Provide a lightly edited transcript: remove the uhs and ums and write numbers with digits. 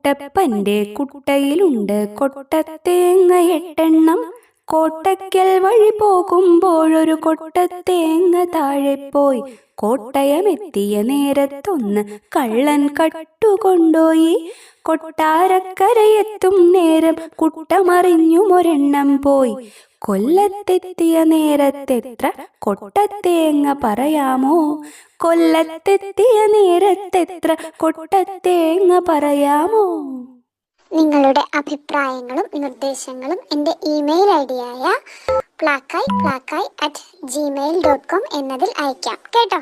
കുട്ടപ്പന്റെ കുട്ടയിലുണ്ട് കൊട്ടത്തേങ്ങ 8 കോട്ടയ്ക്കൽ വഴി പോകുമ്പോഴൊരു കൊട്ടത്തേങ്ങ താഴെ പോയി. കോട്ടയമെത്തിയ നേരത്തൊന്ന് കള്ളൻ കട്ടുകൊണ്ടോയി. കൊട്ടാരക്കരയെത്തും നേരം കുട്ടമറിഞ്ഞുമൊരെണ്ണം പോയി. കൊല്ലത്തെത്തിയ നേരത്തെത്ര കൊട്ടത്തേങ്ങ പറയാമോ? കൊല്ലത്തെത്തിയ നേരത്തെത്ര കൊട്ടത്തേങ്ങ പറയാമോ? നിങ്ങളുടെ അഭിപ്രായങ്ങളും നിർദ്ദേശങ്ങളും എൻ്റെ ഇമെയിൽ ഐഡിയായ plakai@gmail.com എന്നതിൽ അയക്കാം കേട്ടോ.